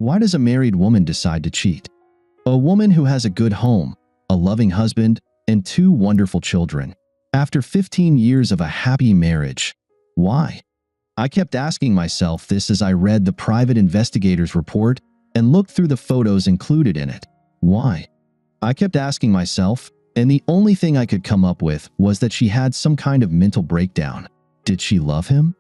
Why does a married woman decide to cheat? A woman who has a good home, a loving husband, and 2 wonderful children. After 15 years of a happy marriage. Why? I kept asking myself this as I read the private investigator's report and looked through the photos included in it. Why? I kept asking myself, and the only thing I could come up with was that she had some kind of mental breakdown. Did she love him?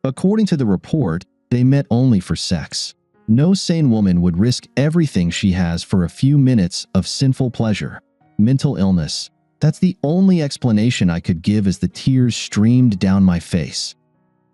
According to the report, they met only for sex. No sane woman would risk everything she has for a few minutes of sinful pleasure. Mental illness. That's the only explanation I could give as the tears streamed down my face.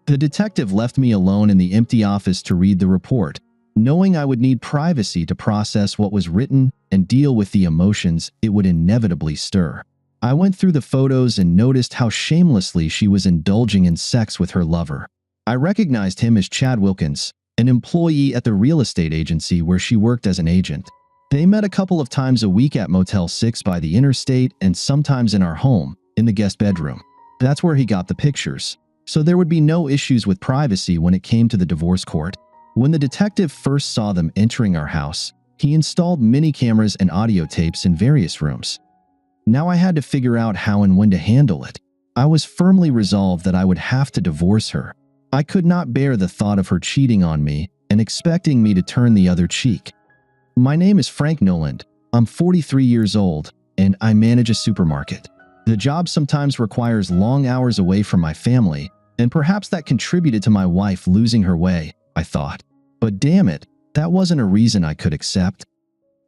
The detective left me alone in the empty office to read the report, knowing I would need privacy to process what was written and deal with the emotions it would inevitably stir. I went through the photos and noticed how shamelessly she was indulging in sex with her lover. I recognized him as Chad Wilkins, an employee at the real estate agency where she worked as an agent. They met a couple of times a week at Motel 6 by the interstate and sometimes in our home, in the guest bedroom. That's where he got the pictures. So there would be no issues with privacy when it came to the divorce court. When the detective first saw them entering our house, he installed mini cameras and audio tapes in various rooms. Now I had to figure out how and when to handle it. I was firmly resolved that I would have to divorce her. I could not bear the thought of her cheating on me and expecting me to turn the other cheek. My name is Frank Noland. I'm 43 years old, and I manage a supermarket. The job sometimes requires long hours away from my family, and perhaps that contributed to my wife losing her way, I thought. But damn it, that wasn't a reason I could accept.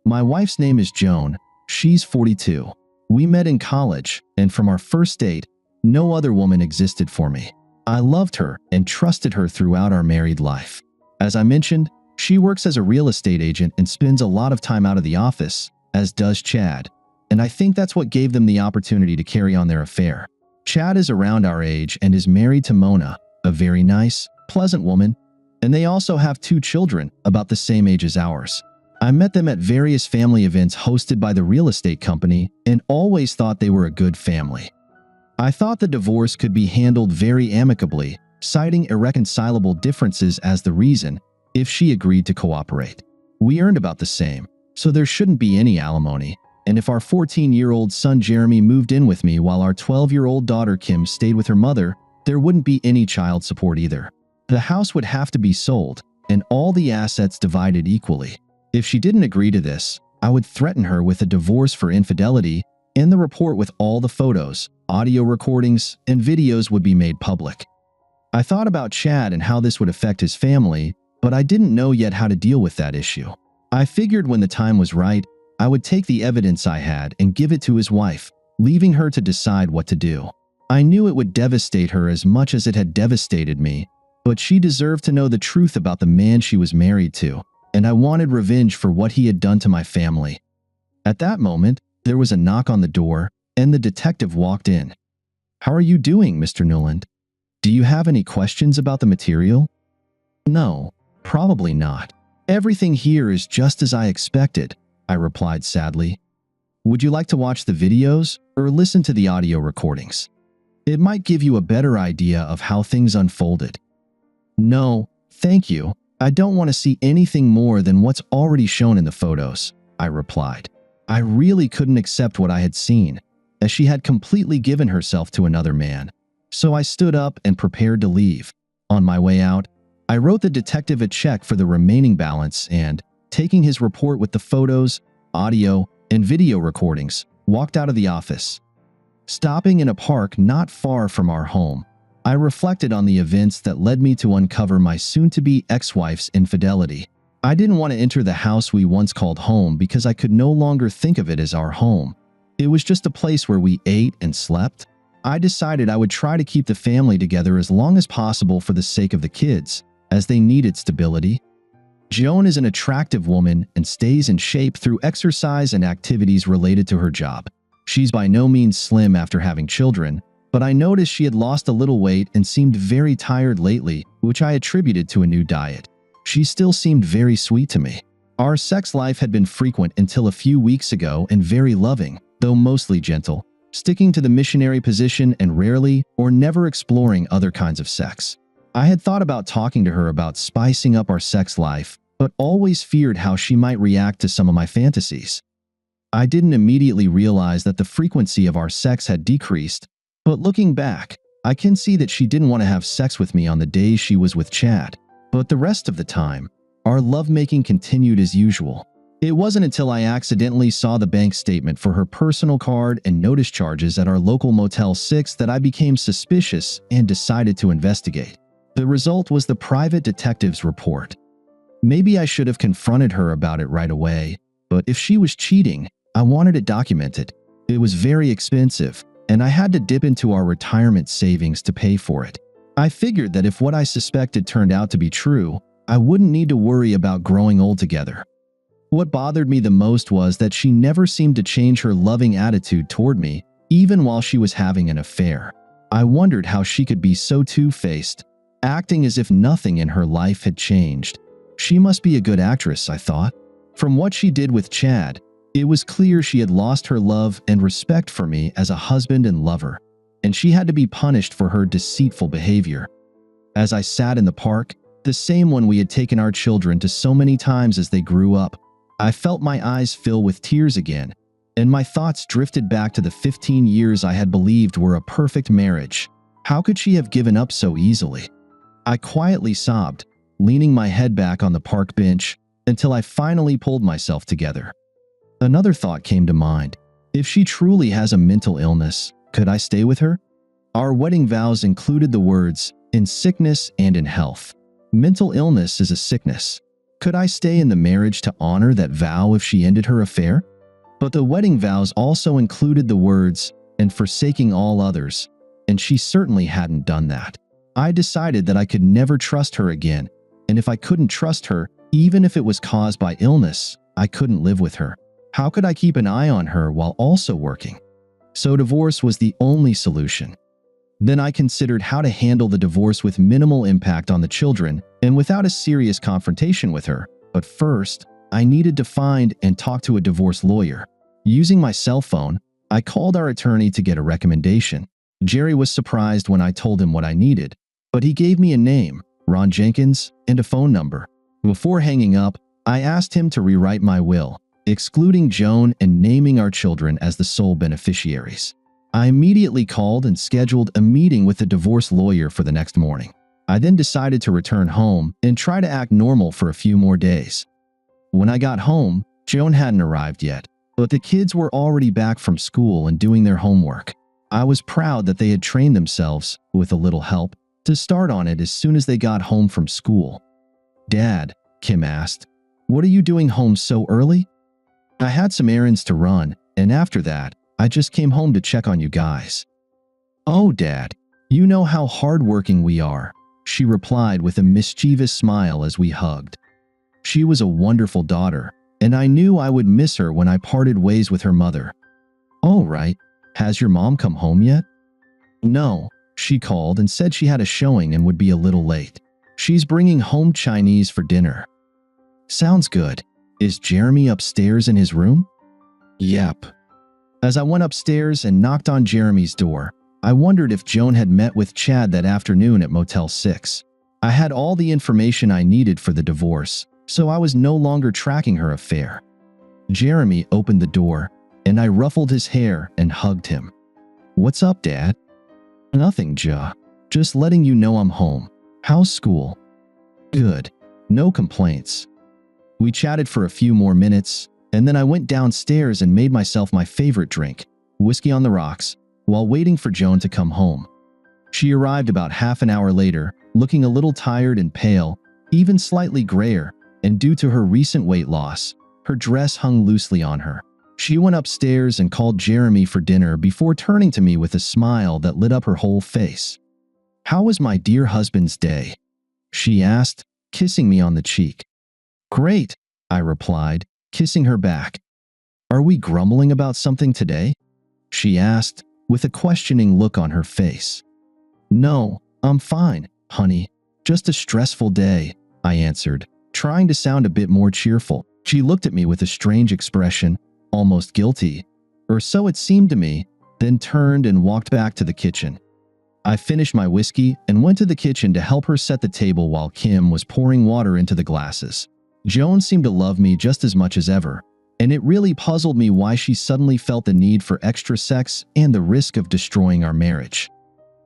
My wife's name is Joan. She's 42. We met in college, and from our first date, no other woman existed for me. I loved her and trusted her throughout our married life. As I mentioned, she works as a real estate agent and spends a lot of time out of the office, as does Chad, and I think that's what gave them the opportunity to carry on their affair. Chad is around our age and is married to Mona, a very nice, pleasant woman, and they also have 2 children about the same age as ours. I met them at various family events hosted by the real estate company and always thought they were a good family. I thought the divorce could be handled very amicably, citing irreconcilable differences as the reason, if she agreed to cooperate. We earned about the same, so there shouldn't be any alimony, and if our 14-year-old son Jeremy moved in with me while our 12-year-old daughter Kim stayed with her mother, there wouldn't be any child support either. The house would have to be sold, and all the assets divided equally. If she didn't agree to this, I would threaten her with a divorce for infidelity, and the report with all the photos, audio recordings, and videos would be made public. I thought about Chad and how this would affect his family, but I didn't know yet how to deal with that issue. I figured when the time was right, I would take the evidence I had and give it to his wife, leaving her to decide what to do. I knew it would devastate her as much as it had devastated me, but she deserved to know the truth about the man she was married to, and I wanted revenge for what he had done to my family. At that moment, there was a knock on the door, and the detective walked in. "How are you doing, Mr. Newland? Do you have any questions about the material?" "No, probably not. Everything here is just as I expected," I replied sadly. "Would you like to watch the videos or listen to the audio recordings? It might give you a better idea of how things unfolded." "No, thank you. I don't want to see anything more than what's already shown in the photos," I replied. I really couldn't accept what I had seen, as she had completely given herself to another man. So I stood up and prepared to leave. On my way out, I wrote the detective a check for the remaining balance and, taking his report with the photos, audio, and video recordings, walked out of the office. Stopping in a park not far from our home, I reflected on the events that led me to uncover my soon-to-be ex-wife's infidelity. I didn't want to enter the house we once called home because I could no longer think of it as our home. It was just a place where we ate and slept. I decided I would try to keep the family together as long as possible for the sake of the kids, as they needed stability. Joan is an attractive woman and stays in shape through exercise and activities related to her job. She's by no means slim after having children, but I noticed she had lost a little weight and seemed very tired lately, which I attributed to a new diet. She still seemed very sweet to me. Our sex life had been frequent until a few weeks ago and very loving, though mostly gentle, sticking to the missionary position and rarely or never exploring other kinds of sex. I had thought about talking to her about spicing up our sex life, but always feared how she might react to some of my fantasies. I didn't immediately realize that the frequency of our sex had decreased, but looking back, I can see that she didn't want to have sex with me on the days she was with Chad, but the rest of the time, our lovemaking continued as usual. It wasn't until I accidentally saw the bank statement for her personal card and notice charges at our local Motel 6 that I became suspicious and decided to investigate. The result was the private detective's report. Maybe I should have confronted her about it right away, but if she was cheating, I wanted it documented. It was very expensive, and I had to dip into our retirement savings to pay for it. I figured that if what I suspected turned out to be true, I wouldn't need to worry about growing old together. What bothered me the most was that she never seemed to change her loving attitude toward me, even while she was having an affair. I wondered how she could be so two-faced, acting as if nothing in her life had changed. She must be a good actress, I thought. From what she did with Chad, it was clear she had lost her love and respect for me as a husband and lover, and she had to be punished for her deceitful behavior. As I sat in the park, the same one we had taken our children to so many times as they grew up, I felt my eyes fill with tears again, and my thoughts drifted back to the 15 years I had believed were a perfect marriage. How could she have given up so easily? I quietly sobbed, leaning my head back on the park bench until I finally pulled myself together. Another thought came to mind. If she truly has a mental illness, could I stay with her? Our wedding vows included the words, "in sickness and in health." Mental illness is a sickness. Could I stay in the marriage to honor that vow if she ended her affair? But the wedding vows also included the words, "and forsaking all others," and she certainly hadn't done that. I decided that I could never trust her again, and if I couldn't trust her, even if it was caused by illness, I couldn't live with her. How could I keep an eye on her while also working? So divorce was the only solution. Then I considered how to handle the divorce with minimal impact on the children and without a serious confrontation with her. But first, I needed to find and talk to a divorce lawyer. Using my cell phone, I called our attorney to get a recommendation. Jerry was surprised when I told him what I needed, but he gave me a name, Ron Jenkins, and a phone number. Before hanging up, I asked him to rewrite my will, excluding Joan and naming our children as the sole beneficiaries. I immediately called and scheduled a meeting with the divorce lawyer for the next morning. I then decided to return home and try to act normal for a few more days. When I got home, Joan hadn't arrived yet, but the kids were already back from school and doing their homework. I was proud that they had trained themselves, with a little help, to start on it as soon as they got home from school. "Dad," Kim asked, "what are you doing home so early?" "I had some errands to run, and after that, I just came home to check on you guys." "Oh, Dad, you know how hardworking we are," she replied with a mischievous smile as we hugged. She was a wonderful daughter, and I knew I would miss her when I parted ways with her mother. "Oh, right. Has your mom come home yet?" "No," she called and said she had a showing and would be a little late. "She's bringing home Chinese for dinner." "Sounds good. Is Jeremy upstairs in his room?" "Yep." As I went upstairs and knocked on Jeremy's door, I wondered if Joan had met with Chad that afternoon at Motel 6. I had all the information I needed for the divorce, so I was no longer tracking her affair. Jeremy opened the door, and I ruffled his hair and hugged him. "What's up, Dad?" "Nothing, Ja. Just letting you know I'm home. How's school?" "Good. No complaints." We chatted for a few more minutes, and then I went downstairs and made myself my favorite drink, whiskey on the rocks, while waiting for Joan to come home. She arrived about half an hour later, looking a little tired and pale, even slightly grayer, and due to her recent weight loss, her dress hung loosely on her. She went upstairs and called Jeremy for dinner before turning to me with a smile that lit up her whole face. "How was my dear husband's day?" she asked, kissing me on the cheek. "Great," I replied, kissing her back. "Are we grumbling about something today?" she asked, with a questioning look on her face. "No, I'm fine, honey. Just a stressful day," I answered, trying to sound a bit more cheerful. She looked at me with a strange expression, almost guilty, or so it seemed to me, then turned and walked back to the kitchen. I finished my whiskey and went to the kitchen to help her set the table while Kim was pouring water into the glasses. Joan seemed to love me just as much as ever, and it really puzzled me why she suddenly felt the need for extra sex and the risk of destroying our marriage.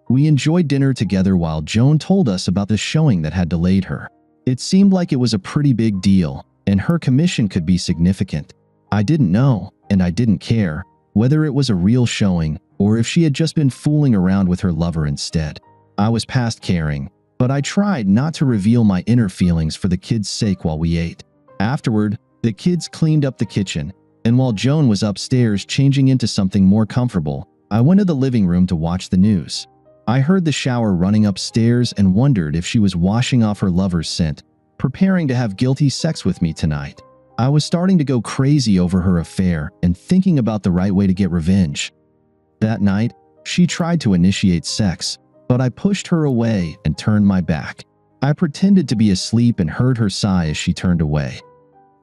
We enjoyed dinner together while Joan told us about the showing that had delayed her. It seemed like it was a pretty big deal, and her commission could be significant. I didn't know, and I didn't care, whether it was a real showing or if she had just been fooling around with her lover instead. I was past caring, but I tried not to reveal my inner feelings for the kids' sake while we ate. Afterward, the kids cleaned up the kitchen, and while Joan was upstairs changing into something more comfortable, I went to the living room to watch the news. I heard the shower running upstairs and wondered if she was washing off her lover's scent, preparing to have guilty sex with me tonight. I was starting to go crazy over her affair and thinking about the right way to get revenge. That night, she tried to initiate sex, but I pushed her away and turned my back. I pretended to be asleep and heard her sigh as she turned away.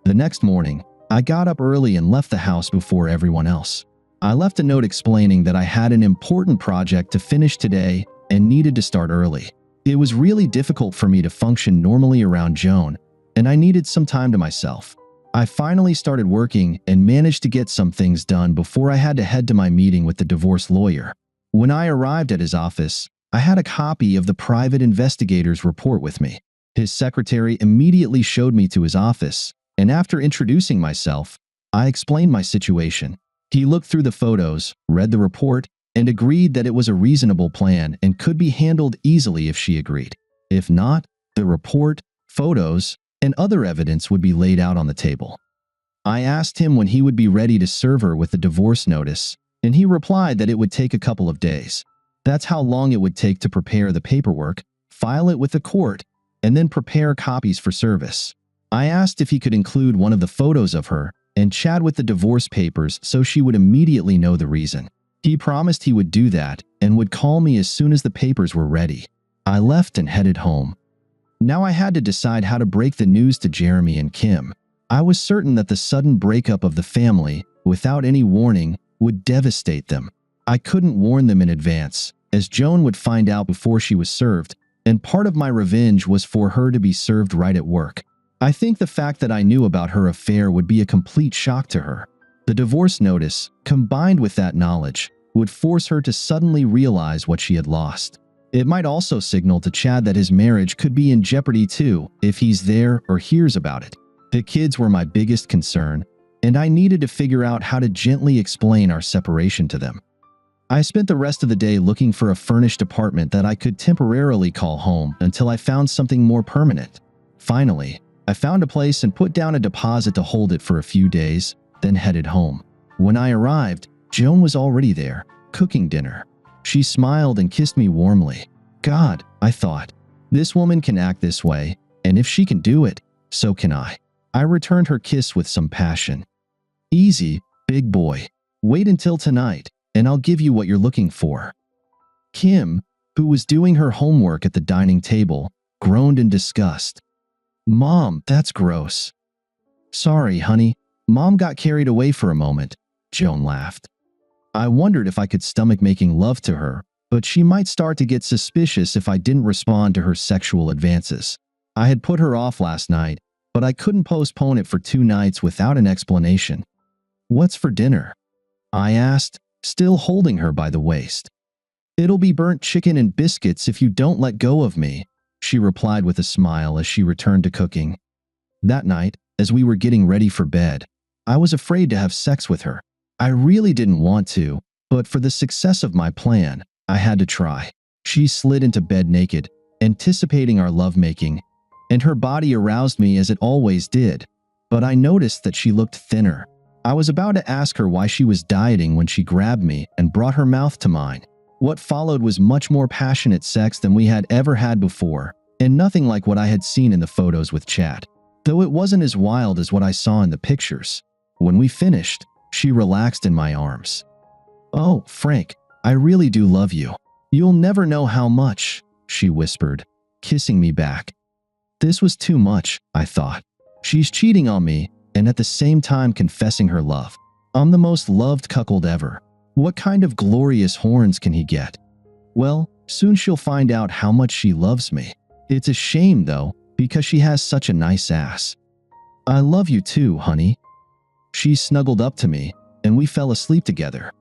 The next morning, I got up early and left the house before everyone else. I left a note explaining that I had an important project to finish today and needed to start early. It was really difficult for me to function normally around Joan, and I needed some time to myself. I finally started working and managed to get some things done before I had to head to my meeting with the divorce lawyer. When I arrived at his office, I had a copy of the private investigator's report with me. His secretary immediately showed me to his office, and after introducing myself, I explained my situation. He looked through the photos, read the report, and agreed that it was a reasonable plan and could be handled easily if she agreed. If not, the report, photos, and other evidence would be laid out on the table. I asked him when he would be ready to serve her with the divorce notice, and he replied that it would take a couple of days. That's how long it would take to prepare the paperwork, file it with the court, and then prepare copies for service. I asked if he could include one of the photos of her and chat with the divorce papers so she would immediately know the reason. He promised he would do that and would call me as soon as the papers were ready. I left and headed home. Now I had to decide how to break the news to Jeremy and Kim. I was certain that the sudden breakup of the family, without any warning, would devastate them. I couldn't warn them in advance, as Joan would find out before she was served, and part of my revenge was for her to be served right at work. I think the fact that I knew about her affair would be a complete shock to her. The divorce notice, combined with that knowledge, would force her to suddenly realize what she had lost. It might also signal to Chad that his marriage could be in jeopardy too if he's there or hears about it. The kids were my biggest concern, and I needed to figure out how to gently explain our separation to them. I spent the rest of the day looking for a furnished apartment that I could temporarily call home until I found something more permanent. Finally, I found a place and put down a deposit to hold it for a few days, then headed home. When I arrived, Joan was already there, cooking dinner. She smiled and kissed me warmly. God, I thought, this woman can act this way, and if she can do it, so can I. I returned her kiss with some passion. Easy, big boy. Wait until tonight, and I'll give you what you're looking for. Kim, who was doing her homework at the dining table, groaned in disgust. Mom, that's gross. Sorry, honey. Mom got carried away for a moment, Joan laughed. I wondered if I could stomach making love to her, but she might start to get suspicious if I didn't respond to her sexual advances. I had put her off last night, but I couldn't postpone it for 2 nights without an explanation. What's for dinner? I asked, still holding her by the waist. It'll be burnt chicken and biscuits if you don't let go of me, she replied with a smile as she returned to cooking. That night, as we were getting ready for bed, I was afraid to have sex with her. I really didn't want to, but for the success of my plan, I had to try. She slid into bed naked, anticipating our lovemaking, and her body aroused me as it always did, but I noticed that she looked thinner. I was about to ask her why she was dieting when she grabbed me and brought her mouth to mine. What followed was much more passionate sex than we had ever had before, and nothing like what I had seen in the photos with Chad, though it wasn't as wild as what I saw in the pictures. When we finished, she relaxed in my arms. Oh, Frank, I really do love you. You'll never know how much, she whispered, kissing me back. This was too much, I thought. She's cheating on me and at the same time confessing her love. I'm the most loved cuckold ever. What kind of glorious horns can he get? Well, soon she'll find out how much she loves me. It's a shame, though, because she has such a nice ass. I love you too, honey. She snuggled up to me, and we fell asleep together.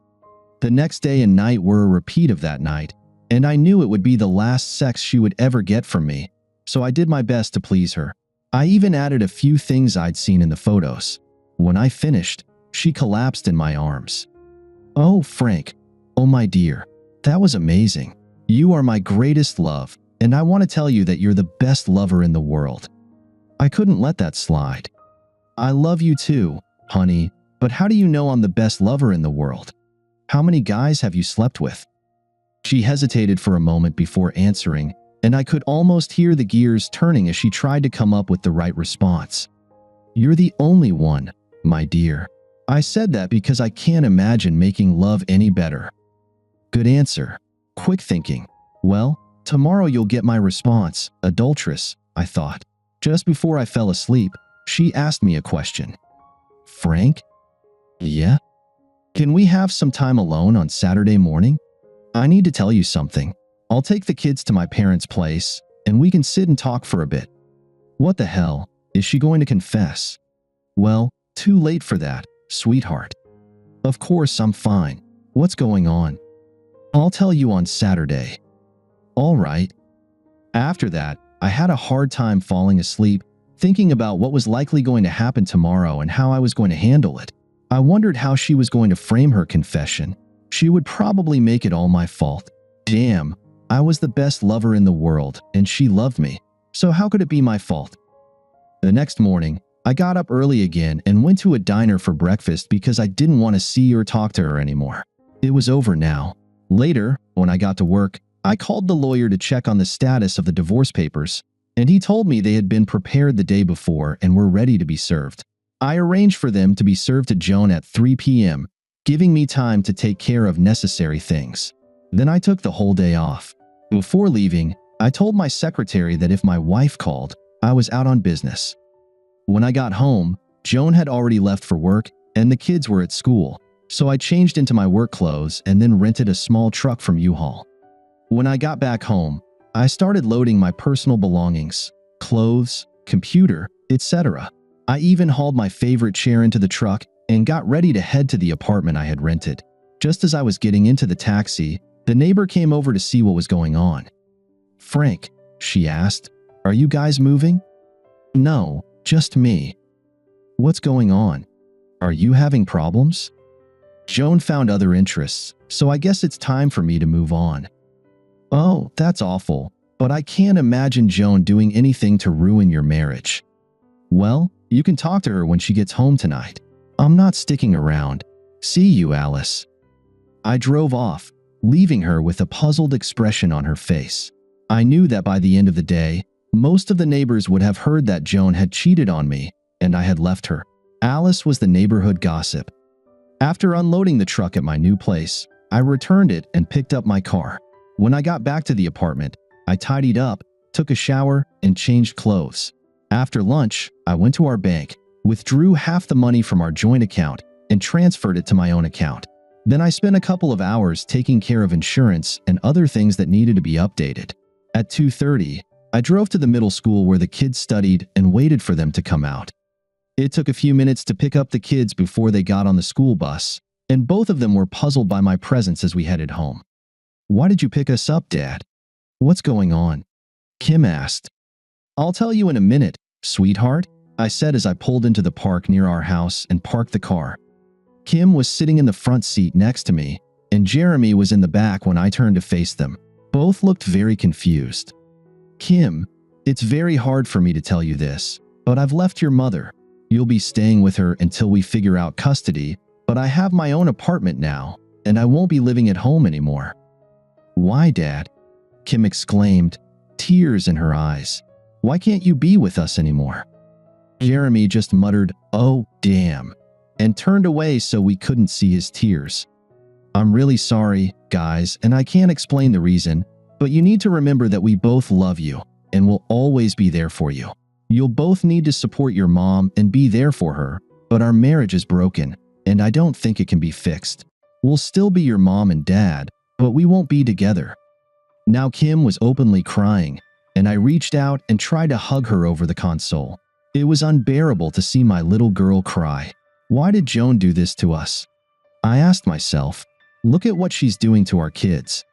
The next day and night were a repeat of that night, and I knew it would be the last sex she would ever get from me, so I did my best to please her. I even added a few things I'd seen in the photos. When I finished, she collapsed in my arms. "Oh, Frank, oh my dear, that was amazing. You are my greatest love, and I want to tell you that you're the best lover in the world." I couldn't let that slide. "I love you too, honey, but how do you know I'm the best lover in the world? How many guys have you slept with?" She hesitated for a moment before answering, and I could almost hear the gears turning as she tried to come up with the right response. "You're the only one, my dear." I said that because I can't imagine making love any better. Good answer. Quick thinking. Well, tomorrow you'll get my response, adulteress, I thought. Just before I fell asleep, she asked me a question. "Frank?" "Yeah?" "Can we have some time alone on Saturday morning? I need to tell you something. I'll take the kids to my parents' place, and we can sit and talk for a bit." What the hell? Is she going to confess? Well, too late for that, sweetheart. Of course I'm fine. What's going on? I'll tell you on Saturday. All right. After that, I had a hard time falling asleep, thinking about what was likely going to happen tomorrow and how I was going to handle it. I wondered how she was going to frame her confession. She would probably make it all my fault. Damn, I was the best lover in the world, and she loved me. So how could it be my fault? The next morning, I got up early again and went to a diner for breakfast because I didn't want to see or talk to her anymore. It was over now. Later, when I got to work, I called the lawyer to check on the status of the divorce papers, and he told me they had been prepared the day before and were ready to be served. I arranged for them to be served to Joan at 3 p.m., giving me time to take care of necessary things. Then I took the whole day off. Before leaving, I told my secretary that if my wife called, I was out on business. When I got home, Joan had already left for work and the kids were at school, so I changed into my work clothes and then rented a small truck from U-Haul. When I got back home, I started loading my personal belongings, clothes, computer, etc. I even hauled my favorite chair into the truck and got ready to head to the apartment I had rented. Just as I was getting into the taxi, the neighbor came over to see what was going on. "Frank," she asked, "are you guys moving?" "No, just me." "What's going on? Are you having problems?" Joan found other interests, so I guess it's time for me to move on. "Oh, that's awful, but I can't imagine Joan doing anything to ruin your marriage." "Well, you can talk to her when she gets home tonight. I'm not sticking around. See you, Alice." I drove off, leaving her with a puzzled expression on her face. I knew that by the end of the day, most of the neighbors would have heard that Joan had cheated on me, and I had left her. Alice was the neighborhood gossip. After unloading the truck at my new place, I returned it and picked up my car. When I got back to the apartment, I tidied up, took a shower, and changed clothes. After lunch, I went to our bank, withdrew half the money from our joint account, and transferred it to my own account. Then I spent a couple of hours taking care of insurance and other things that needed to be updated. At 2:30, I drove to the middle school where the kids studied and waited for them to come out. It took a few minutes to pick up the kids before they got on the school bus, and both of them were puzzled by my presence as we headed home. "Why did you pick us up, Dad? What's going on?" Kim asked. "I'll tell you in a minute, sweetheart," I said as I pulled into the park near our house and parked the car. Kim was sitting in the front seat next to me, and Jeremy was in the back when I turned to face them. Both looked very confused. "Kim, it's very hard for me to tell you this, but I've left your mother. You'll be staying with her until we figure out custody, but I have my own apartment now, and I won't be living at home anymore." "Why, Dad?" Kim exclaimed, tears in her eyes. "Why can't you be with us anymore?" Jeremy just muttered, "Oh, damn," and turned away so we couldn't see his tears. "I'm really sorry, guys, and I can't explain the reason, but you need to remember that we both love you and will always be there for you. You'll both need to support your mom and be there for her, but our marriage is broken, and I don't think it can be fixed. We'll still be your mom and dad, but we won't be together." Now Kim was openly crying, and I reached out and tried to hug her over the console. It was unbearable to see my little girl cry. Why did Joan do this to us? I asked myself. Look at what she's doing to our kids.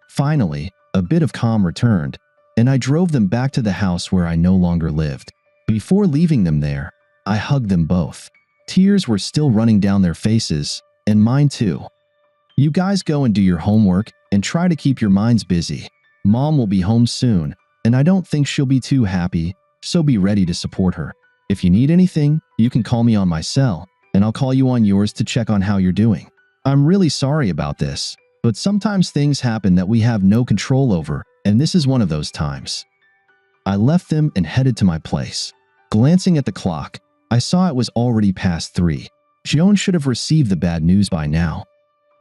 Finally, a bit of calm returned, and I drove them back to the house where I no longer lived. Before leaving them there, I hugged them both. Tears were still running down their faces, and mine too. You guys go and do your homework and try to keep your minds busy. Mom will be home soon, and I don't think she'll be too happy, so be ready to support her. If you need anything, you can call me on my cell, and I'll call you on yours to check on how you're doing. I'm really sorry about this, but sometimes things happen that we have no control over, and this is one of those times. I left them and headed to my place. Glancing at the clock, I saw it was already past 3. Joan should have received the bad news by now.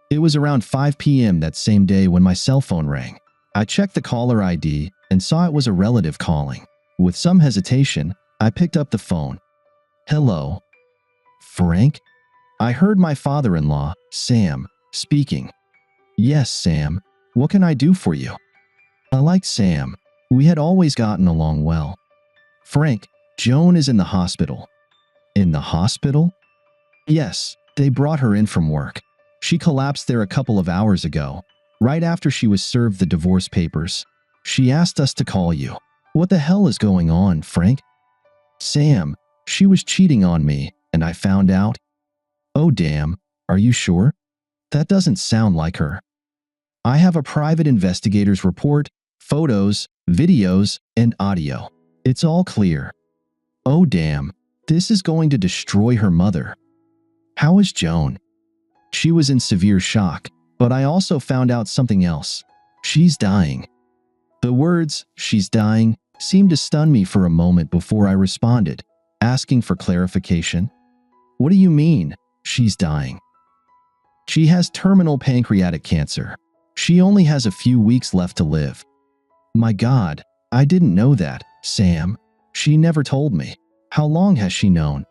It was around 5 p.m. that same day when my cell phone rang. I checked the caller ID and saw it was a relative calling. With some hesitation, I picked up the phone. Hello? Frank? I heard my father-in-law, Sam, speaking. Yes, Sam. What can I do for you? I liked Sam. We had always gotten along well. Frank, Joan is in the hospital. In the hospital? Yes, they brought her in from work. She collapsed there a couple of hours ago, right after she was served the divorce papers. She asked us to call you. What the hell is going on, Frank? Sam, she was cheating on me, and I found out. Oh damn, are you sure? That doesn't sound like her. I have a private investigator's report, photos, videos, and audio. It's all clear. Oh damn, this is going to destroy her mother. How is Joan? She was in severe shock, but I also found out something else. She's dying. The words, she's dying, seemed to stun me for a moment before I responded, asking for clarification. What do you mean, she's dying? She has terminal pancreatic cancer. She only has a few weeks left to live. My God, I didn't know that, Sam. She never told me. How long has she known?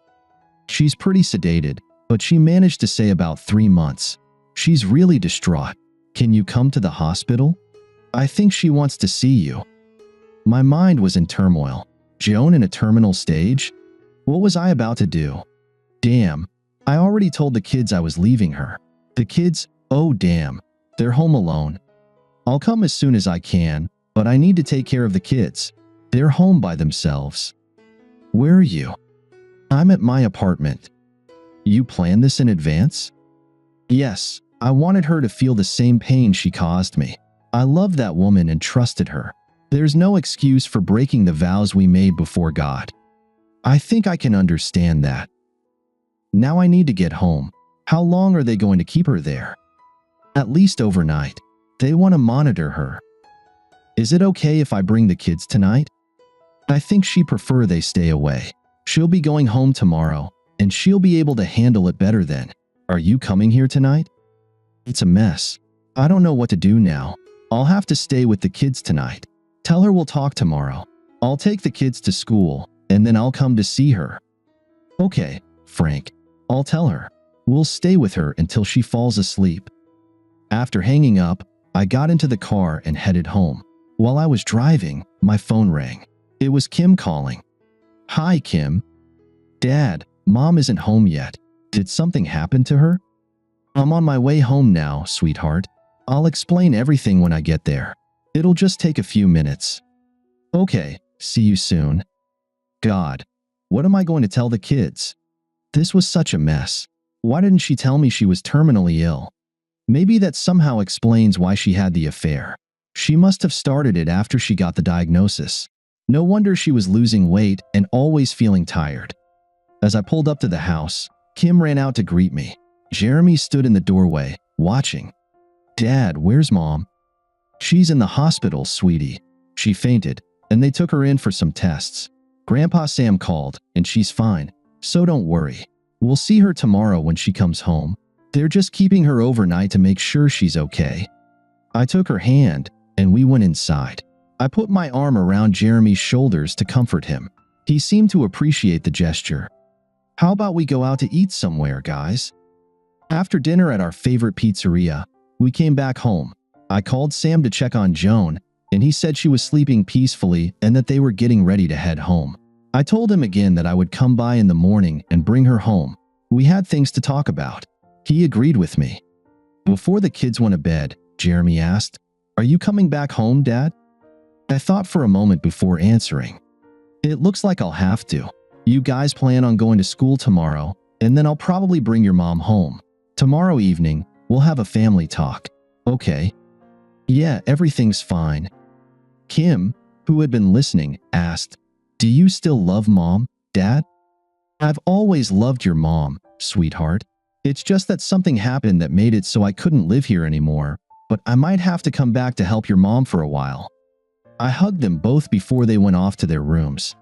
She's pretty sedated, but she managed to say about 3 months. She's really distraught. Can you come to the hospital? I think she wants to see you. My mind was in turmoil. Joan in a terminal stage? What was I about to do? Damn, I already told the kids I was leaving her. The kids, oh damn, they're home alone. I'll come as soon as I can, but I need to take care of the kids. They're home by themselves. Where are you? I'm at my apartment. You planned this in advance? Yes, I wanted her to feel the same pain she caused me. I loved that woman and trusted her. There's no excuse for breaking the vows we made before God. I think I can understand that. Now I need to get home. How long are they going to keep her there? At least overnight. They want to monitor her. Is it okay if I bring the kids tonight? I think she'd prefer they stay away. She'll be going home tomorrow, and she'll be able to handle it better then. Are you coming here tonight? It's a mess. I don't know what to do now. I'll have to stay with the kids tonight. Tell her we'll talk tomorrow. I'll take the kids to school, and then I'll come to see her. Okay, Frank. I'll tell her. We'll stay with her until she falls asleep. After hanging up, I got into the car and headed home. While I was driving, my phone rang. It was Kim calling. Hi, Kim. Dad, Mom isn't home yet. Did something happen to her? I'm on my way home now, sweetheart. I'll explain everything when I get there. It'll just take a few minutes. Okay, see you soon. God, what am I going to tell the kids? This was such a mess. Why didn't she tell me she was terminally ill? Maybe that somehow explains why she had the affair. She must have started it after she got the diagnosis. No wonder she was losing weight and always feeling tired. As I pulled up to the house, Kim ran out to greet me. Jeremy stood in the doorway, watching. Dad, where's Mom? She's in the hospital, sweetie. She fainted, and they took her in for some tests. Grandpa Sam called, and she's fine, so don't worry. We'll see her tomorrow when she comes home. They're just keeping her overnight to make sure she's okay. I took her hand, and we went inside. I put my arm around Jeremy's shoulders to comfort him. He seemed to appreciate the gesture. How about we go out to eat somewhere, guys? After dinner at our favorite pizzeria, we came back home. I called Sam to check on Joan, and he said she was sleeping peacefully and that they were getting ready to head home. I told him again that I would come by in the morning and bring her home. We had things to talk about. He agreed with me. Before the kids went to bed, Jeremy asked, "Are you coming back home, Dad?" I thought for a moment before answering. "It looks like I'll have to. You guys plan on going to school tomorrow, and then I'll probably bring your mom home. Tomorrow evening, we'll have a family talk." "Okay." "Yeah, everything's fine." Kim, who had been listening, asked, "Do you still love Mom, Dad?" "I've always loved your mom, sweetheart. It's just that something happened that made it so I couldn't live here anymore, but I might have to come back to help your mom for a while." I hugged them both before they went off to their rooms.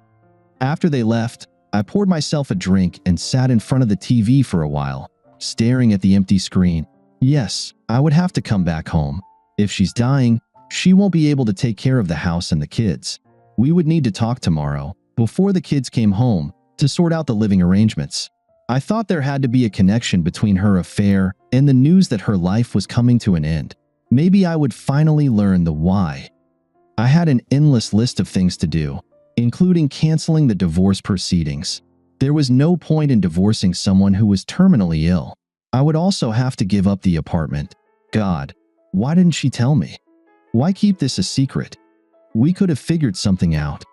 After they left, I poured myself a drink and sat in front of the TV for a while, staring at the empty screen. Yes, I would have to come back home. If she's dying, she won't be able to take care of the house and the kids. We would need to talk tomorrow, before the kids came home, to sort out the living arrangements. I thought there had to be a connection between her affair and the news that her life was coming to an end. Maybe I would finally learn the why. I had an endless list of things to do, including canceling the divorce proceedings. There was no point in divorcing someone who was terminally ill. I would also have to give up the apartment. God, why didn't she tell me? Why keep this a secret? We could have figured something out.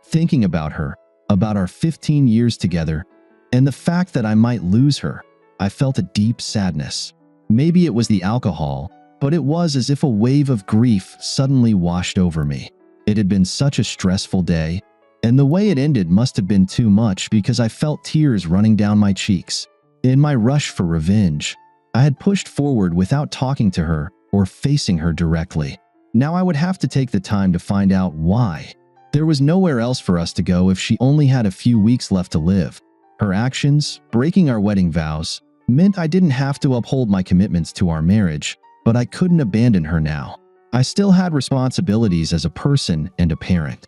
Thinking about her, about our 15 years together, and the fact that I might lose her, I felt a deep sadness. Maybe it was the alcohol, but it was as if a wave of grief suddenly washed over me. It had been such a stressful day, and the way it ended must have been too much because I felt tears running down my cheeks. In my rush for revenge, I had pushed forward without talking to her or facing her directly. Now I would have to take the time to find out why. There was nowhere else for us to go if she only had a few weeks left to live. Her actions, breaking our wedding vows, meant I didn't have to uphold my commitments to our marriage, but I couldn't abandon her now. I still had responsibilities as a person and a parent.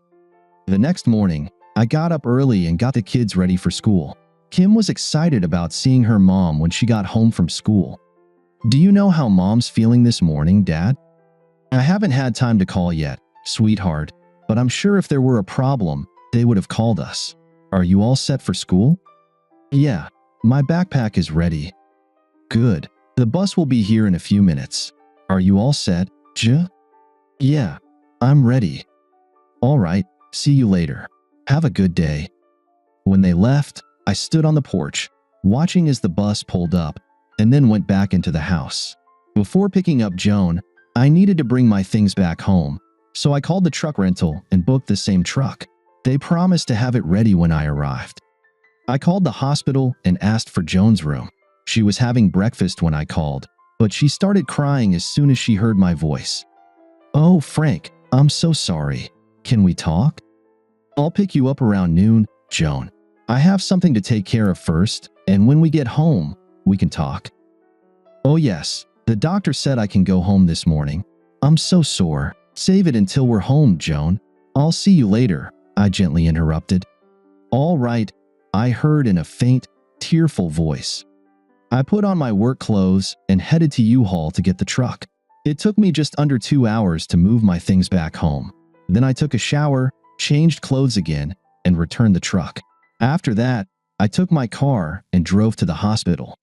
The next morning, I got up early and got the kids ready for school. Kim was excited about seeing her mom when she got home from school. "Do you know how Mom's feeling this morning, Dad?" "I haven't had time to call yet, sweetheart, but I'm sure if there were a problem, they would have called us." "Are you all set for school?" "Yeah, my backpack is ready." "Good. The bus will be here in a few minutes." "Are you all set, J?" "Yeah, I'm ready." "All right, see you later. Have a good day." When they left, I stood on the porch, watching as the bus pulled up, and then went back into the house. Before picking up Joan, I needed to bring my things back home, so I called the truck rental and booked the same truck. They promised to have it ready when I arrived. I called the hospital and asked for Joan's room. She was having breakfast when I called, but she started crying as soon as she heard my voice. "Oh, Frank, I'm so sorry. Can we talk?" "I'll pick you up around noon, Joan. I have something to take care of first, and when we get home, we can talk." "Oh yes, the doctor said I can go home this morning. I'm so sore. Save it until we're home, Joan. I'll see you later," I gently interrupted. "All right," I heard in a faint, tearful voice. I put on my work clothes and headed to U-Haul to get the truck. It took me just under 2 hours to move my things back home. Then I took a shower, changed clothes again, and returned the truck. After that, I took my car and drove to the hospital.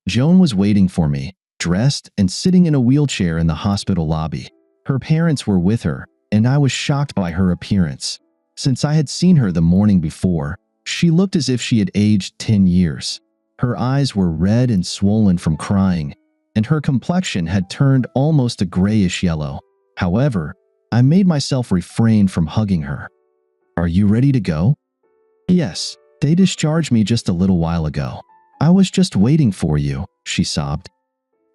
Joan was waiting for me, dressed and sitting in a wheelchair in the hospital lobby. Her parents were with her, and I was shocked by her appearance. Since I had seen her the morning before, she looked as if she had aged 10 years. Her eyes were red and swollen from crying, and her complexion had turned almost a grayish yellow. However, I made myself refrain from hugging her. "Are you ready to go?" "Yes, they discharged me just a little while ago. I was just waiting for you," she sobbed.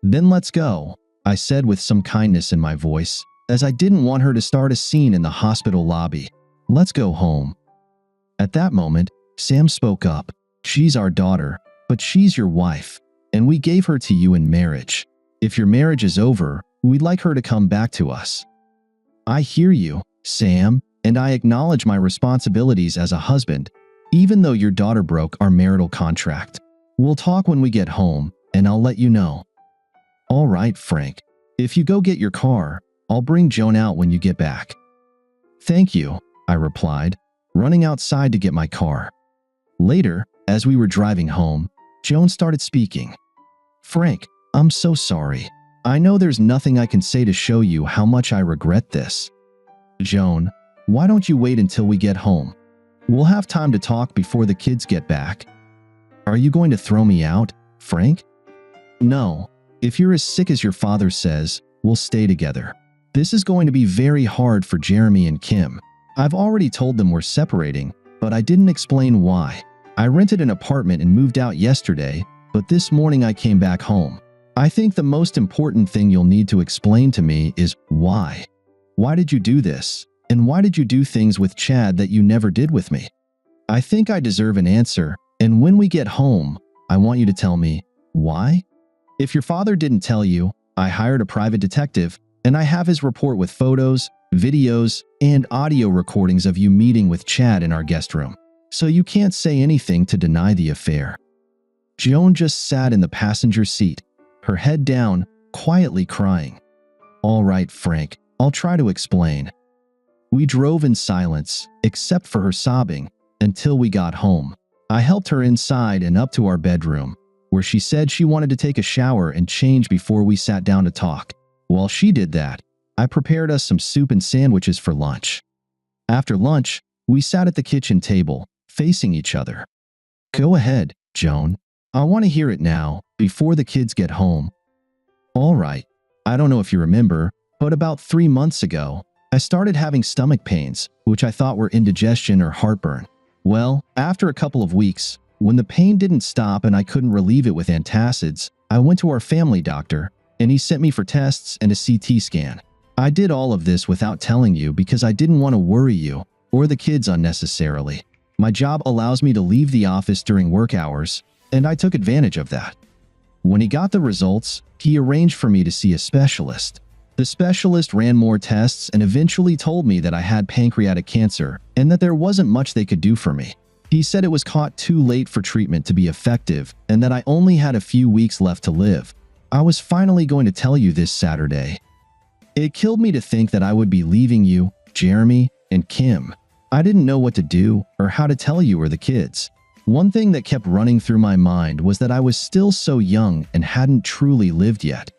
"Then let's go," I said with some kindness in my voice, as I didn't want her to start a scene in the hospital lobby. "Let's go home." At that moment, Sam spoke up. "She's our daughter, but she's your wife, and we gave her to you in marriage. If your marriage is over, we'd like her to come back to us." "I hear you, Sam, and I acknowledge my responsibilities as a husband, even though your daughter broke our marital contract. We'll talk when we get home, and I'll let you know." "All right, Frank. If you go get your car, I'll bring Joan out when you get back." "Thank you," I replied, running outside to get my car. Later, as we were driving home, Joan started speaking. "Frank, I'm so sorry. I know there's nothing I can say to show you how much I regret this." "Joan, why don't you wait until we get home? We'll have time to talk before the kids get back." "Are you going to throw me out, Frank?" "No. If you're as sick as your father says, we'll stay together. This is going to be very hard for Jeremy and Kim. I've already told them we're separating, but I didn't explain why. I rented an apartment and moved out yesterday, but this morning I came back home. I think the most important thing you'll need to explain to me is why. Why did you do this? And why did you do things with Chad that you never did with me? I think I deserve an answer, and when we get home, I want you to tell me why." "If your father didn't tell you, I hired a private detective, and I have his report with photos, videos, and audio recordings of you meeting with Chad in our guest room. So you can't say anything to deny the affair." Joan just sat in the passenger seat, her head down, quietly crying. "All right, Frank, I'll try to explain." We drove in silence, except for her sobbing, until we got home. I helped her inside and up to our bedroom, where she said she wanted to take a shower and change before we sat down to talk. While she did that, I prepared us some soup and sandwiches for lunch. After lunch, we sat at the kitchen table, facing each other. "Go ahead, Joan. I want to hear it now, before the kids get home." "All right. I don't know if you remember, but about 3 months ago, I started having stomach pains, which I thought were indigestion or heartburn. Well, after a couple of weeks, when the pain didn't stop and I couldn't relieve it with antacids, I went to our family doctor, and he sent me for tests and a CT scan. I did all of this without telling you because I didn't want to worry you or the kids unnecessarily. My job allows me to leave the office during work hours, and I took advantage of that. When he got the results, he arranged for me to see a specialist. The specialist ran more tests and eventually told me that I had pancreatic cancer and that there wasn't much they could do for me. He said it was caught too late for treatment to be effective and that I only had a few weeks left to live. I was finally going to tell you this Saturday. It killed me to think that I would be leaving you, Jeremy, and Kim. I didn't know what to do or how to tell you or the kids. One thing that kept running through my mind was that I was still so young and hadn't truly lived yet.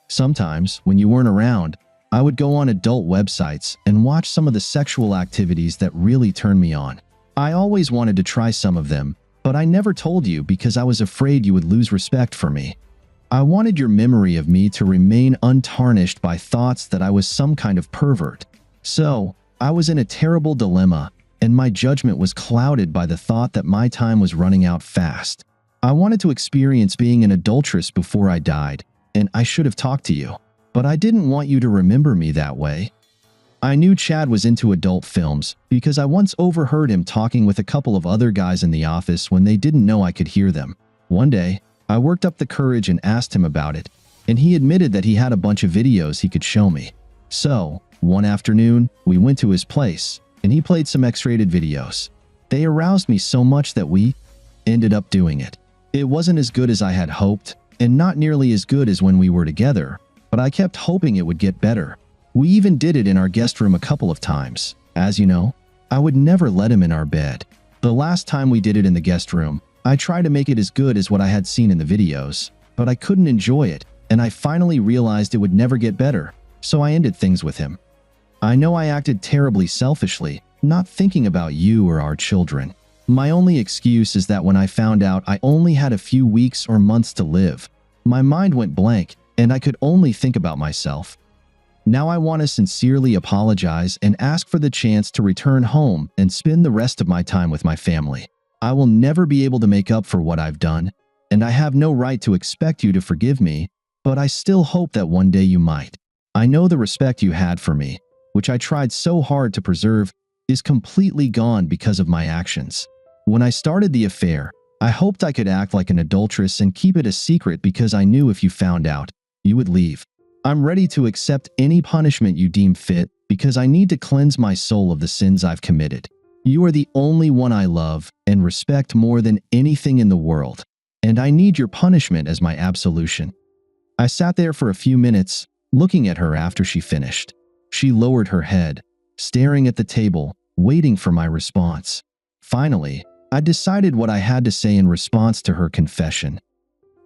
Sometimes, when you weren't around, I would go on adult websites and watch some of the sexual activities that really turned me on. I always wanted to try some of them, but I never told you because I was afraid you would lose respect for me. I wanted your memory of me to remain untarnished by thoughts that I was some kind of pervert. So, I was in a terrible dilemma, and my judgment was clouded by the thought that my time was running out fast. I wanted to experience being an adulteress before I died, and I should have talked to you, but I didn't want you to remember me that way. I knew Chad was into adult films because I once overheard him talking with a couple of other guys in the office when they didn't know I could hear them. One day, I worked up the courage and asked him about it, and he admitted that he had a bunch of videos he could show me. So, one afternoon, we went to his place, and he played some X-rated videos. They aroused me so much that we ended up doing it. It wasn't as good as I had hoped, and not nearly as good as when we were together, but I kept hoping it would get better. We even did it in our guest room a couple of times. As you know, I would never let him in our bed. The last time we did it in the guest room, I tried to make it as good as what I had seen in the videos, but I couldn't enjoy it, and I finally realized it would never get better, so I ended things with him. I know I acted terribly selfishly, not thinking about you or our children. My only excuse is that when I found out I only had a few weeks or months to live, my mind went blank and I could only think about myself. Now I want to sincerely apologize and ask for the chance to return home and spend the rest of my time with my family. I will never be able to make up for what I've done, and I have no right to expect you to forgive me, but I still hope that one day you might. I know the respect you had for me, which I tried so hard to preserve, is completely gone because of my actions. When I started the affair, I hoped I could act like an adulteress and keep it a secret because I knew if you found out, you would leave. I'm ready to accept any punishment you deem fit because I need to cleanse my soul of the sins I've committed. You are the only one I love and respect more than anything in the world, and I need your punishment as my absolution. I sat there for a few minutes, looking at her after she finished. She lowered her head, staring at the table, waiting for my response. Finally, I decided what I had to say in response to her confession.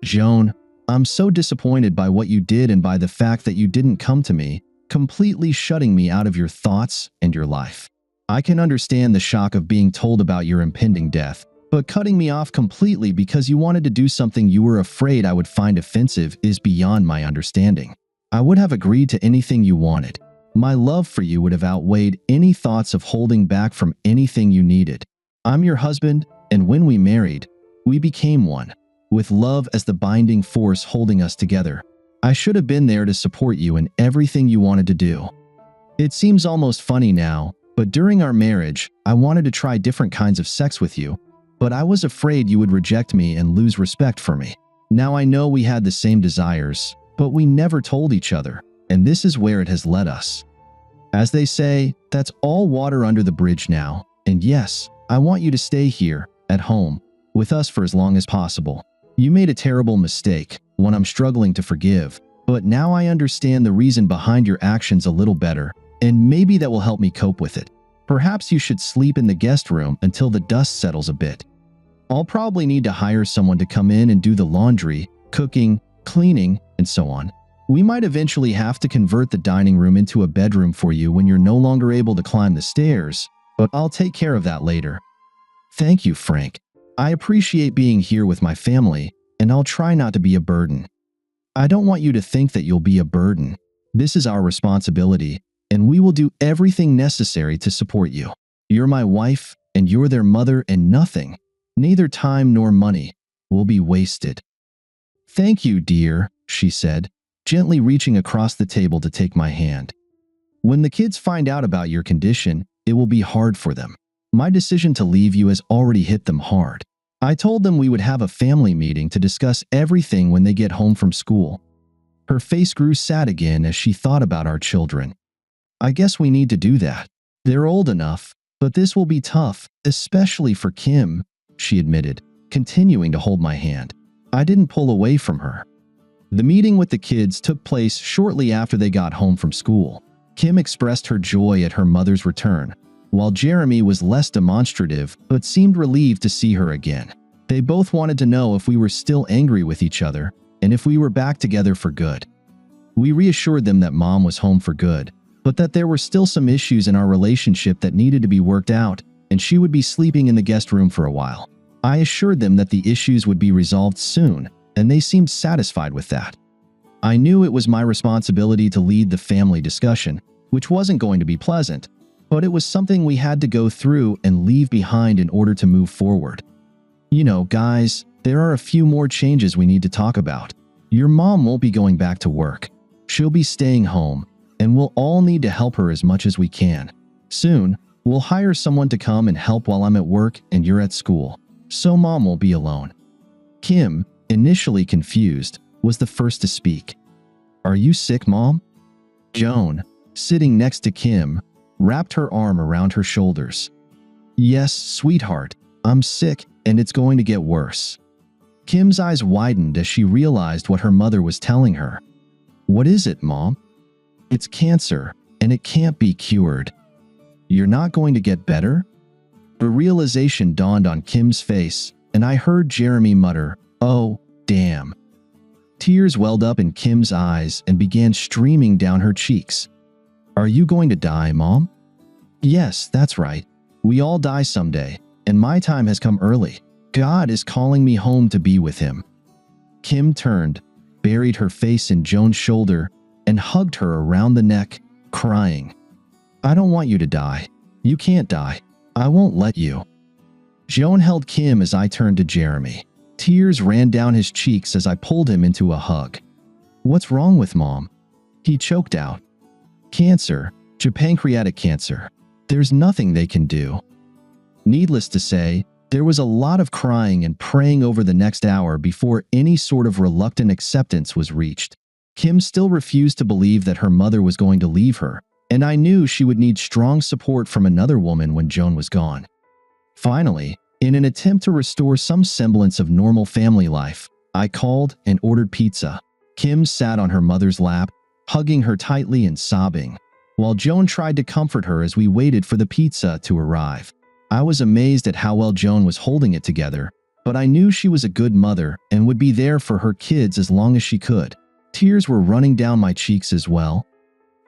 Joan, I'm so disappointed by what you did and by the fact that you didn't come to me, completely shutting me out of your thoughts and your life. I can understand the shock of being told about your impending death, but cutting me off completely because you wanted to do something you were afraid I would find offensive is beyond my understanding. I would have agreed to anything you wanted. My love for you would have outweighed any thoughts of holding back from anything you needed. I'm your husband, and when we married, we became one, with love as the binding force holding us together. I should have been there to support you in everything you wanted to do. It seems almost funny now, but during our marriage, I wanted to try different kinds of sex with you, but I was afraid you would reject me and lose respect for me. Now I know we had the same desires, but we never told each other, and this is where it has led us. As they say, that's all water under the bridge now, and yes, I want you to stay here, at home, with us for as long as possible. You made a terrible mistake, one I'm struggling to forgive, but now I understand the reason behind your actions a little better, and maybe that will help me cope with it. Perhaps you should sleep in the guest room until the dust settles a bit. I'll probably need to hire someone to come in and do the laundry, cooking, cleaning, and so on. We might eventually have to convert the dining room into a bedroom for you when you're no longer able to climb the stairs, but I'll take care of that later. Thank you, Frank. I appreciate being here with my family, and I'll try not to be a burden. I don't want you to think that you'll be a burden. This is our responsibility, and we will do everything necessary to support you. You're my wife, and you're their mother, and nothing, neither time nor money, will be wasted. Thank you, dear, she said, gently reaching across the table to take my hand. When the kids find out about your condition, it will be hard for them. My decision to leave you has already hit them hard. I told them we would have a family meeting to discuss everything when they get home from school. Her face grew sad again as she thought about our children. I guess we need to do that. They're old enough, but this will be tough, especially for Kim, she admitted, continuing to hold my hand. I didn't pull away from her. The meeting with the kids took place shortly after they got home from school. Kim expressed her joy at her mother's return, while Jeremy was less demonstrative but seemed relieved to see her again. They both wanted to know if we were still angry with each other and if we were back together for good. We reassured them that Mom was home for good, but that there were still some issues in our relationship that needed to be worked out, and she would be sleeping in the guest room for a while. I assured them that the issues would be resolved soon, and they seemed satisfied with that. I knew it was my responsibility to lead the family discussion, which wasn't going to be pleasant, but it was something we had to go through and leave behind in order to move forward. You know, guys, there are a few more changes we need to talk about. Your mom won't be going back to work. She'll be staying home, and we'll all need to help her as much as we can. Soon, we'll hire someone to come and help while I'm at work and you're at school, so Mom won't be alone. Kim, initially confused, was the first to speak. Are you sick, Mom? Joan, sitting next to Kim, wrapped her arm around her shoulders. Yes, sweetheart, I'm sick and it's going to get worse. Kim's eyes widened as she realized what her mother was telling her. What is it, Mom? It's cancer, and it can't be cured. You're not going to get better? The realization dawned on Kim's face, and I heard Jeremy mutter, "Oh, damn." Tears welled up in Kim's eyes and began streaming down her cheeks. Are you going to die, Mom? Yes, that's right. We all die someday, and my time has come early. God is calling me home to be with Him. Kim turned, buried her face in Joan's shoulder, and hugged her around the neck, crying. I don't want you to die. You can't die. I won't let you. Joan held Kim as I turned to Jeremy. Tears ran down his cheeks as I pulled him into a hug. What's wrong with Mom? He choked out. Cancer, pancreatic cancer. There's nothing they can do. Needless to say, there was a lot of crying and praying over the next hour before any sort of reluctant acceptance was reached. Kim still refused to believe that her mother was going to leave her, and I knew she would need strong support from another woman when Joan was gone. Finally, in an attempt to restore some semblance of normal family life, I called and ordered pizza. Kim sat on her mother's lap, hugging her tightly and sobbing. while Joan tried to comfort her as we waited for the pizza to arrive. I was amazed at how well Joan was holding it together, but I knew she was a good mother and would be there for her kids as long as she could. Tears were running down my cheeks as well.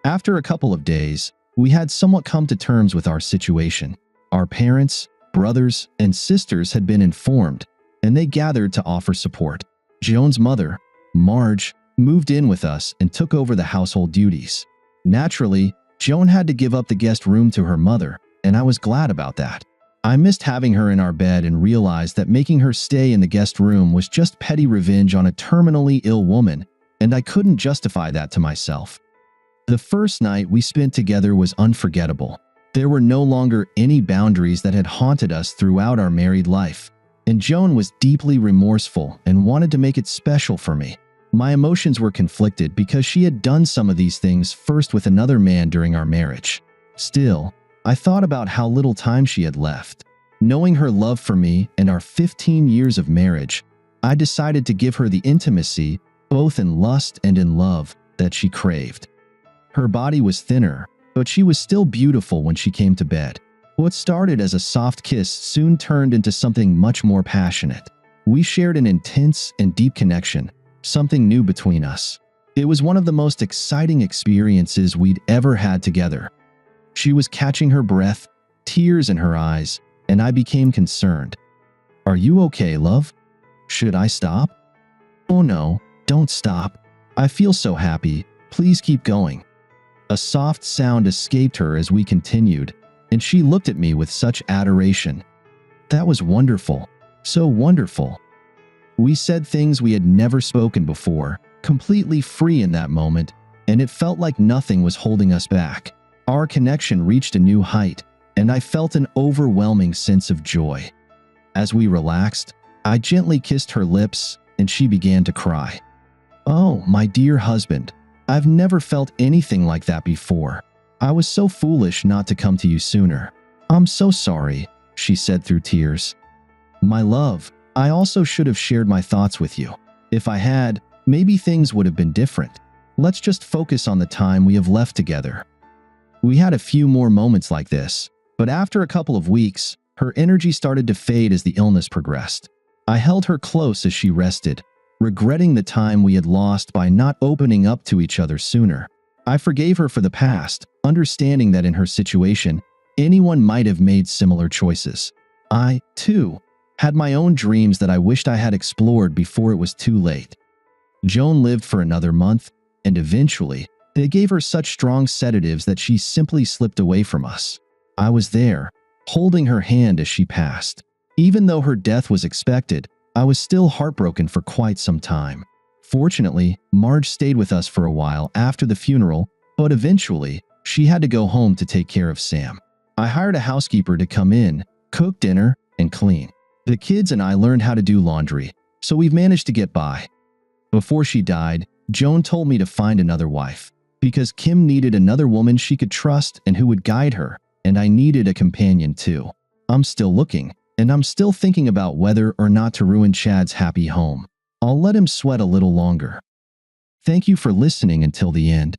After a couple of days, we had somewhat come to terms with our situation. Our parents, brothers, and sisters had been informed, and they gathered to offer support. Joan's mother, Marge, moved in with us and took over the household duties. Naturally, Joan had to give up the guest room to her mother, and I was glad about that. I missed having her in our bed and realized that making her stay in the guest room was just petty revenge on a terminally ill woman, and I couldn't justify that to myself. The first night we spent together was unforgettable. There were no longer any boundaries that had haunted us throughout our married life, and Joan was deeply remorseful and wanted to make it special for me. My emotions were conflicted because she had done some of these things first with another man during our marriage. Still, I thought about how little time she had left. Knowing her love for me and our 15 years of marriage, I decided to give her the intimacy, both in lust and in love, that she craved. Her body was thinner, but she was still beautiful when she came to bed. What started as a soft kiss soon turned into something much more passionate. We shared an intense and deep connection, something new between us. It was one of the most exciting experiences we'd ever had together. She was catching her breath, tears in her eyes, and I became concerned. "Are you okay, love? Should I stop?" "Oh no, don't stop. I feel so happy. Please keep going." A soft sound escaped her as we continued, and she looked at me with such adoration. That was wonderful, so wonderful. We said things we had never spoken before, completely free in that moment, and it felt like nothing was holding us back. Our connection reached a new height, and I felt an overwhelming sense of joy. As we relaxed, I gently kissed her lips, and she began to cry. "Oh, my dear husband, I've never felt anything like that before. I was so foolish not to come to you sooner. I'm so sorry," she said through tears. "My love, I also should have shared my thoughts with you. If I had, maybe things would have been different. Let's just focus on the time we have left together." We had a few more moments like this, but after a couple of weeks, her energy started to fade as the illness progressed. I held her close as she rested, regretting the time we had lost by not opening up to each other sooner. I forgave her for the past, understanding that in her situation, anyone might have made similar choices. I, too, had my own dreams that I wished I had explored before it was too late. Joan lived for another month, and eventually, they gave her such strong sedatives that she simply slipped away from us. I was there, holding her hand as she passed. Even though her death was expected, I was still heartbroken for quite some time. Fortunately, Marge stayed with us for a while after the funeral, but eventually, she had to go home to take care of Sam. I hired a housekeeper to come in, cook dinner, and clean. The kids and I learned how to do laundry, so we've managed to get by. Before she died, Joan told me to find another wife, because Kim needed another woman she could trust and who would guide her, and I needed a companion too. I'm still looking, and I'm still thinking about whether or not to ruin Chad's happy home. I'll let him sweat a little longer. Thank you for listening until the end.